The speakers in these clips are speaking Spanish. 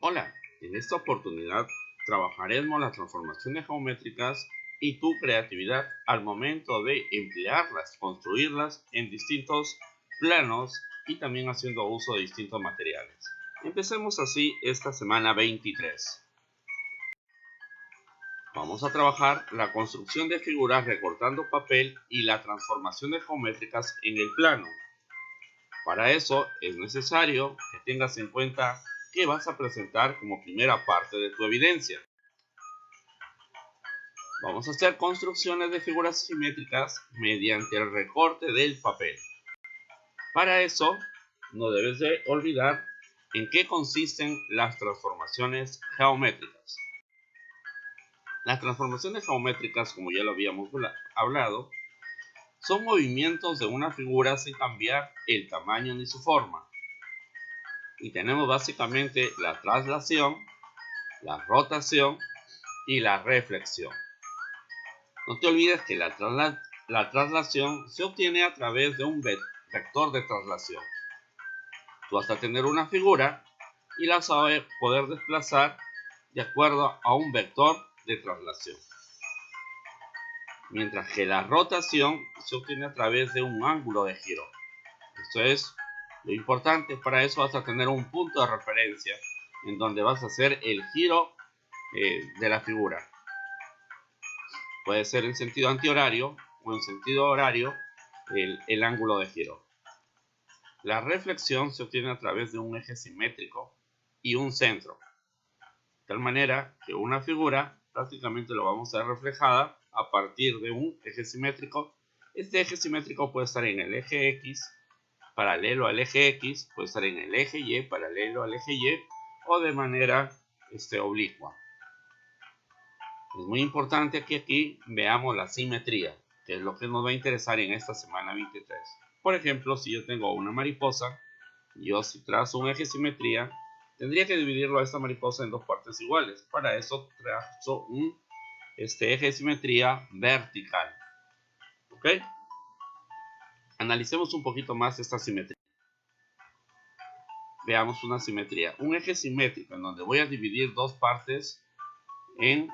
Hola, en esta oportunidad trabajaremos las transformaciones geométricas y tu creatividad al momento de emplearlas, construirlas en distintos planos y también haciendo uso de distintos materiales. Empecemos así esta semana 23. Vamos a trabajar la construcción de figuras recortando papel y las transformaciones geométricas en el plano. Para eso es necesario que tengas en cuenta que vas a presentar como primera parte de tu evidencia. Vamos a hacer construcciones de figuras simétricas mediante el recorte del papel. Para eso, no debes de olvidar en qué consisten las transformaciones geométricas. Las transformaciones geométricas, como ya lo habíamos hablado, son movimientos de una figura sin cambiar el tamaño ni su forma. Y tenemos básicamente la traslación, la rotación y la reflexión. No te olvides que la traslación se obtiene a través de un vector de traslación. Tú vas a tener una figura y la vas a poder desplazar de acuerdo a un vector de traslación. Mientras que la rotación se obtiene a través de un ángulo de giro. Esto es lo importante. Para eso vas a tener un punto de referencia en donde vas a hacer el giro de la figura. Puede ser en sentido antihorario o en sentido horario el ángulo de giro. La reflexión se obtiene a través de un eje simétrico y un centro. De tal manera que una figura prácticamente lo vamos a ver reflejada a partir de un eje simétrico. Este eje simétrico puede estar en el eje X, paralelo al eje X, puede estar en el eje Y, paralelo al eje Y, o de manera oblicua. Es muy importante que aquí veamos la simetría, que es lo que nos va a interesar en esta semana 23. Por ejemplo, si yo tengo una mariposa, yo si trazo un eje simetría, tendría que dividirlo a esta mariposa en dos partes iguales. Para eso trazo un eje de simetría vertical. ¿Ok? Analicemos un poquito más esta simetría. Veamos una simetría. Un eje simétrico en donde voy a dividir dos partes en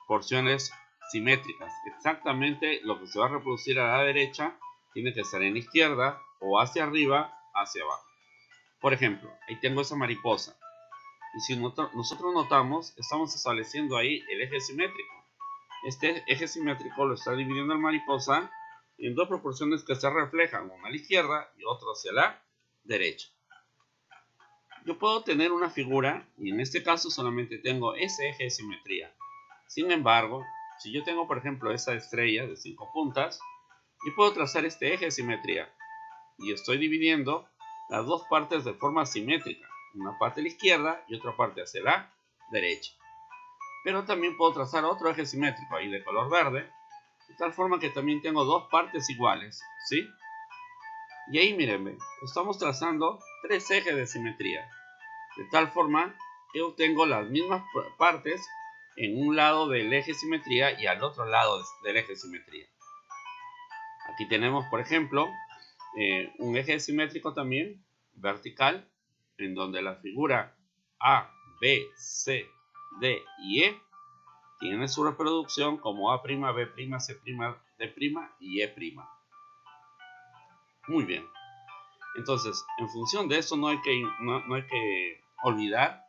porciones simétricas. Exactamente lo que se va a reproducir a la derecha tiene que estar en la izquierda o hacia arriba, hacia abajo. Por ejemplo, ahí tengo esa mariposa. Y si nosotros notamos, estamos estableciendo ahí el eje simétrico. Este eje simétrico lo está dividiendo la mariposa en dos proporciones que se reflejan, una a la izquierda y otra hacia la derecha. Yo puedo tener una figura y en este caso solamente tengo ese eje de simetría. Sin embargo, si yo tengo por ejemplo esa estrella de 5 puntas, yo puedo trazar este eje de simetría y estoy dividiendo las dos partes de forma simétrica, una parte a la izquierda y otra parte hacia la derecha. Pero también puedo trazar otro eje simétrico ahí de color verde, de tal forma que también tengo dos partes iguales, ¿sí? Y ahí mírenme, estamos trazando tres ejes de simetría, de tal forma que obtengo las mismas partes en un lado del eje simetría y al otro lado del eje simetría. Aquí tenemos, por ejemplo, un eje simétrico también vertical, en donde la figura A, B, C, D y E tiene su reproducción como A', B', C', D' y E'. Muy bien. Entonces, en función de eso no hay que olvidar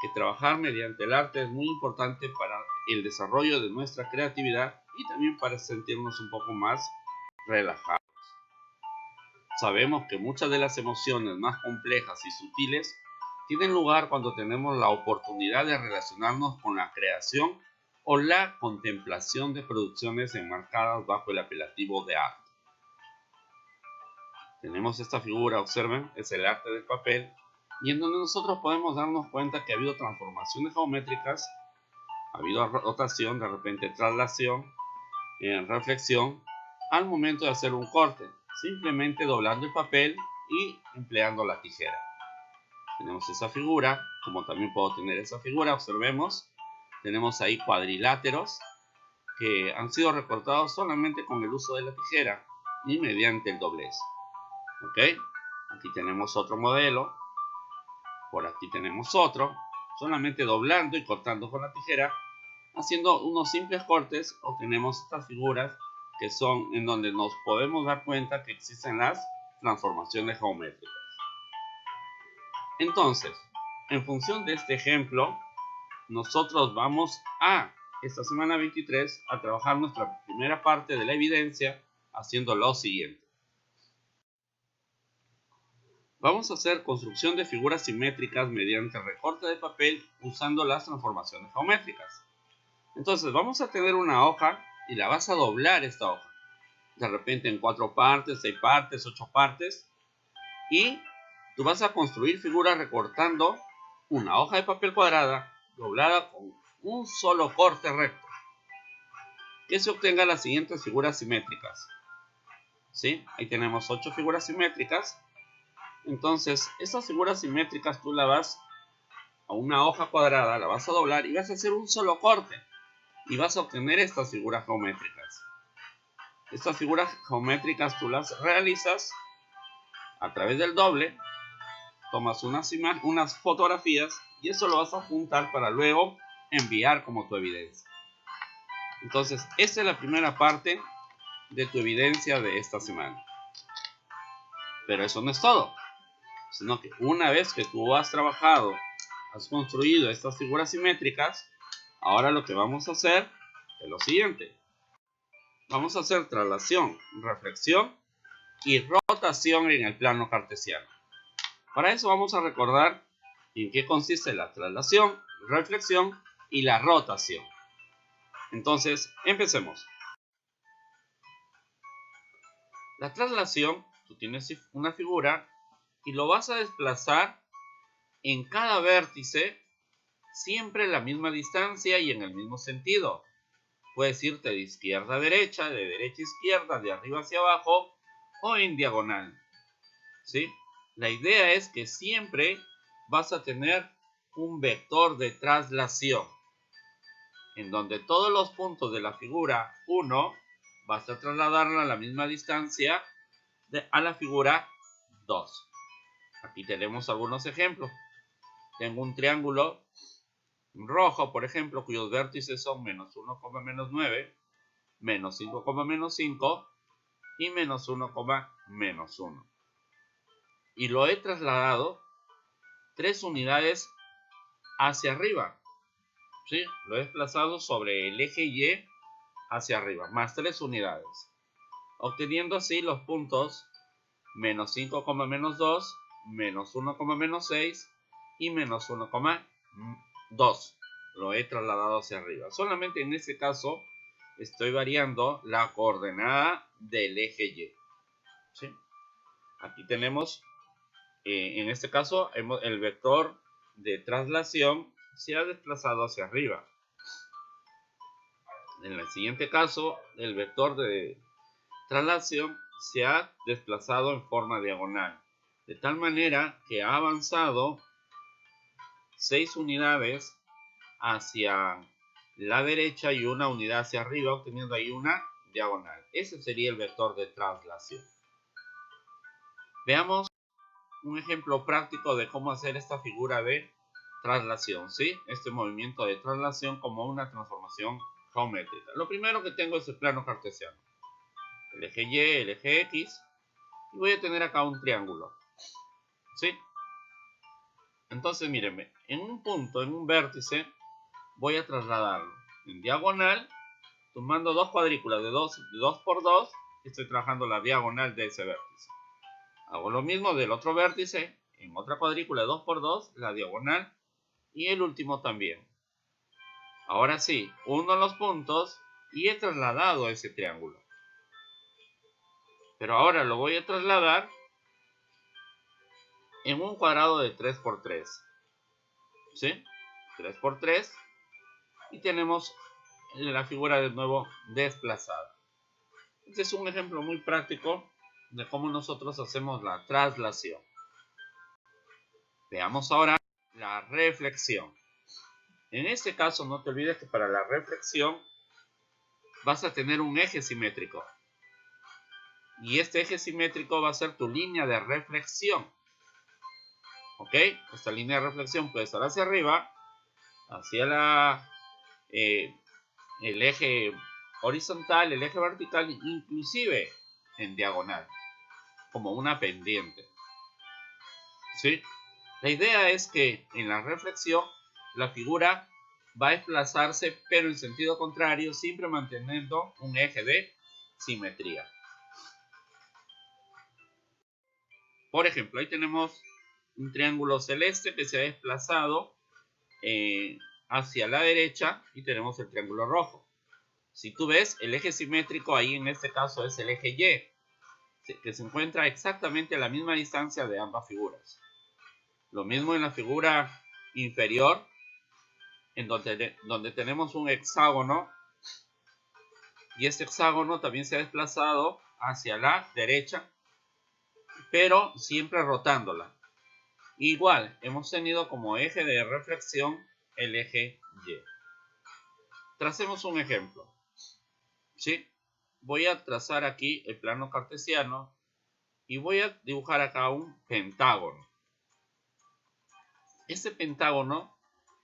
que trabajar mediante el arte es muy importante para el desarrollo de nuestra creatividad y también para sentirnos un poco más relajados. Sabemos que muchas de las emociones más complejas y sutiles tienen lugar cuando tenemos la oportunidad de relacionarnos con la creación o la contemplación de producciones enmarcadas bajo el apelativo de arte. Tenemos esta figura, observen, es el arte del papel, y en donde nosotros podemos darnos cuenta que ha habido transformaciones geométricas, ha habido rotación, de repente traslación, reflexión, al momento de hacer un corte, simplemente doblando el papel y empleando la tijera. Tenemos esa figura, como también puedo tener esa figura, observemos, tenemos ahí cuadriláteros que han sido recortados solamente con el uso de la tijera y mediante el doblez. ¿Ok? Aquí tenemos otro modelo, por aquí tenemos otro, Solamente doblando y cortando con la tijera, haciendo unos simples cortes, obtenemos estas figuras que son en donde nos podemos dar cuenta que existen las transformaciones geométricas. Entonces, en función de este ejemplo, nosotros vamos a esta semana 23 a trabajar nuestra primera parte de la evidencia haciendo lo siguiente. Vamos a hacer construcción de figuras simétricas mediante recorte de papel usando las transformaciones geométricas. Entonces vamos a tener una hoja y la vas a doblar esta hoja. De repente en 4 partes, 6 partes, 8 partes. Y tú vas a construir figuras recortando una hoja de papel cuadrada doblada con un solo corte recto. Que se obtenga las siguientes figuras simétricas. ¿Sí? Ahí tenemos 8 figuras simétricas. Entonces, estas figuras simétricas tú la vas a una hoja cuadrada, la vas a doblar y vas a hacer un solo corte. Y vas a obtener estas figuras geométricas. Estas figuras geométricas tú las realizas a través del doble. Tomas unas fotografías y eso lo vas a juntar para luego enviar como tu evidencia. Entonces, esta es la primera parte de tu evidencia de esta semana. Pero eso no es todo, sino que una vez que tú has trabajado, has construido estas figuras simétricas, ahora lo que vamos a hacer es lo siguiente. Vamos a hacer traslación, reflexión y rotación en el plano cartesiano. Para eso vamos a recordar en qué consiste la traslación, reflexión y la rotación. Entonces, empecemos. La traslación, tú tienes una figura y lo vas a desplazar en cada vértice siempre en la misma distancia y en el mismo sentido. Puedes irte de izquierda a derecha, de derecha a izquierda, de arriba hacia abajo o en diagonal. ¿Sí? La idea es que siempre vas a tener un vector de traslación en donde todos los puntos de la figura 1 vas a trasladarla a la misma distancia a la figura 2. Aquí tenemos algunos ejemplos. Tengo un triángulo rojo, por ejemplo, cuyos vértices son menos 1, menos 9, menos 5, menos 5 y menos 1, menos 1. Y lo he trasladado 3 unidades hacia arriba. ¿Sí? Lo he desplazado sobre el eje Y hacia arriba, más 3 unidades. Obteniendo así los puntos menos 5, menos 2, menos 1, menos 6 y menos 1, 2. Lo he trasladado hacia arriba. Solamente en este caso estoy variando la coordenada del eje Y. ¿Sí? Aquí tenemos, en este caso, el vector de traslación se ha desplazado hacia arriba. En el siguiente caso, el vector de traslación se ha desplazado en forma diagonal, de tal manera que ha avanzado 6 unidades hacia la derecha y una unidad hacia arriba, obteniendo ahí una diagonal. Ese sería el vector de traslación. Veamos un ejemplo práctico de cómo hacer esta figura de traslación, ¿sí? Este movimiento de traslación como una transformación geométrica. Lo primero que tengo es el plano cartesiano. El eje Y, el eje X, y voy a tener acá un triángulo, ¿sí? Entonces, mírenme, en un punto, en un vértice, voy a trasladarlo en diagonal, tomando dos cuadrículas de 2 por 2, estoy trabajando la diagonal de ese vértice. Hago lo mismo del otro vértice, en otra cuadrícula de 2 por 2, la diagonal, y el último también. Ahora sí, uno los puntos y he trasladado ese triángulo. Pero ahora lo voy a trasladar en un cuadrado de 3 por 3. ¿Sí? 3 por 3. Y tenemos la figura de nuevo desplazada. Este es un ejemplo muy práctico de cómo nosotros hacemos la traslación. Veamos ahora la reflexión. En este caso, no te olvides que para la reflexión vas a tener un eje simétrico. Y este eje simétrico va a ser tu línea de reflexión. ¿Ok? Esta línea de reflexión puede estar hacia arriba hacia el eje horizontal, el eje vertical, inclusive en diagonal, como una pendiente. ¿Sí? La idea es que en la reflexión la figura va a desplazarse, pero en sentido contrario, siempre manteniendo un eje de simetría. Por ejemplo, ahí tenemos un triángulo celeste que se ha desplazado hacia la derecha y tenemos el triángulo rojo. Si tú ves, el eje simétrico ahí en este caso es el eje Y, que se encuentra exactamente a la misma distancia de ambas figuras. Lo mismo en la figura inferior, en donde tenemos un hexágono, y este hexágono también se ha desplazado hacia la derecha, pero siempre rotándola. Igual, hemos tenido como eje de reflexión el eje Y. Tracemos un ejemplo. ¿Sí? Voy a trazar aquí el plano cartesiano y voy a dibujar acá un pentágono. Este pentágono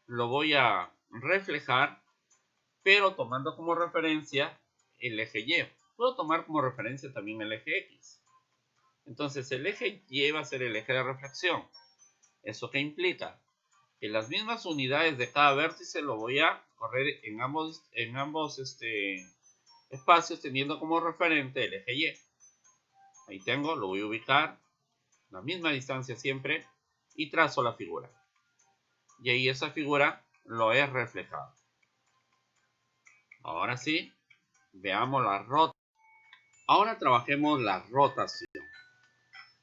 lo voy a reflejar, pero tomando como referencia el eje Y. Puedo tomar como referencia también el eje X. Entonces el eje Y va a ser el eje de reflexión. ¿Eso qué implica? Que las mismas unidades de cada vértice lo voy a correr en ambos espacios, teniendo como referente el eje Y. Ahí tengo, lo voy a ubicar, la misma distancia siempre, y trazo la figura. Y ahí esa figura lo he reflejado. Ahora sí, veamos la rotación. Ahora trabajemos la rotación.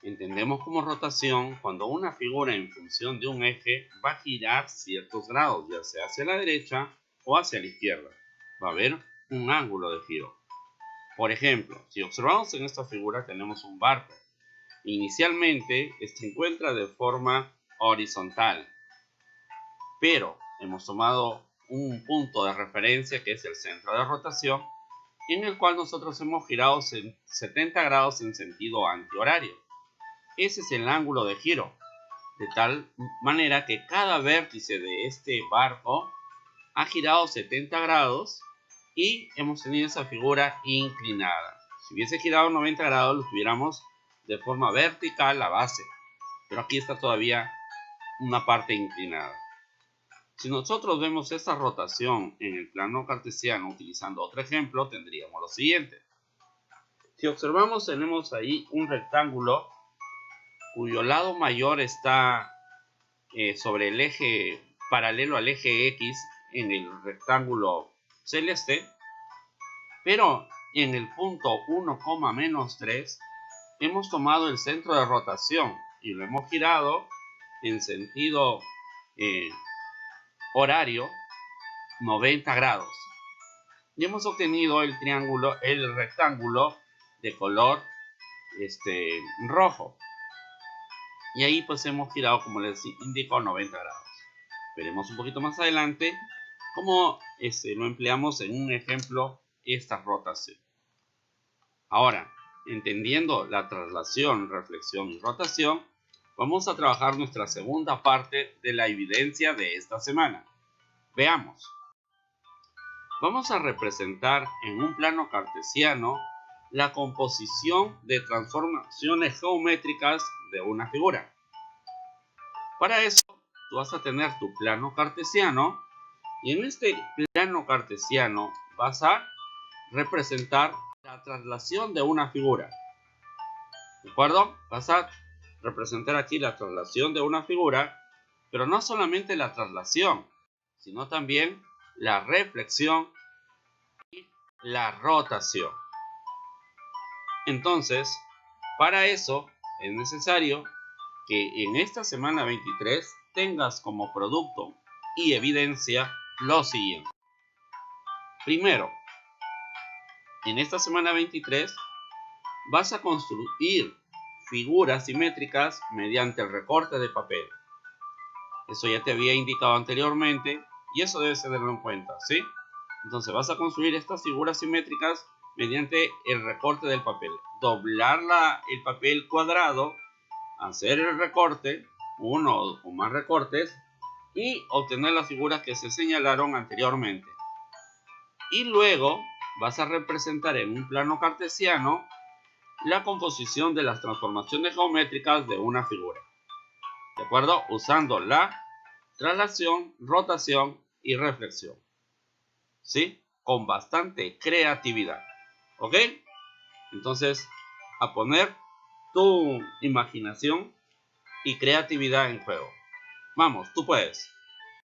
Entendemos como rotación cuando una figura en función de un eje va a girar ciertos grados, ya sea hacia la derecha o hacia la izquierda. Va a haber un ángulo de giro. Por ejemplo, si observamos en esta figura tenemos un barco. Inicialmente se encuentra de forma horizontal, pero hemos tomado un punto de referencia que es el centro de rotación, en el cual nosotros hemos girado 70 grados en sentido antihorario. Ese es el ángulo de giro, de tal manera que cada vértice de este barco ha girado 70 grados y hemos tenido esa figura inclinada. Si hubiese girado 90 grados, lo tuviéramos de forma vertical la base, pero aquí está todavía una parte inclinada. Si nosotros vemos esta rotación en el plano cartesiano utilizando otro ejemplo, tendríamos lo siguiente. Si observamos, tenemos ahí un rectángulo cuyo lado mayor está sobre el eje paralelo al eje X en el rectángulo celeste, pero en el punto 1,-3 hemos tomado el centro de rotación y lo hemos girado en sentido horario 90 grados y hemos obtenido el rectángulo de color rojo, y ahí pues hemos girado, como les indico, 90 grados. Veremos un poquito más adelante cómo lo empleamos en un ejemplo esta rotación. Ahora, entendiendo la traslación, reflexión y rotación, vamos a trabajar nuestra segunda parte de la evidencia de esta semana. Veamos. Vamos a representar en un plano cartesiano la composición de transformaciones geométricas de una figura. Para eso, tú vas a tener tu plano cartesiano y en este plano cartesiano vas a representar la traslación de una figura. ¿De acuerdo? Vas a representar aquí la traslación de una figura, pero no solamente la traslación, sino también la reflexión y la rotación. Entonces, para eso es necesario que en esta semana 23 tengas como producto y evidencia lo siguiente. Primero, en esta semana 23 vas a construir figuras simétricas mediante el recorte de papel. Eso ya te había indicado anteriormente y eso debes tenerlo en cuenta, ¿sí? Entonces vas a construir estas figuras simétricas mediante el recorte del papel. Doblar el papel cuadrado, hacer el recorte, uno o más recortes, y obtener las figuras que se señalaron anteriormente. Y luego vas a representar en un plano cartesiano la composición de las transformaciones geométricas de una figura, ¿de acuerdo? Usando la traslación, rotación y reflexión, ¿sí? Con bastante creatividad, ¿ok? Entonces, a poner tu imaginación y creatividad en juego. Vamos, tú puedes.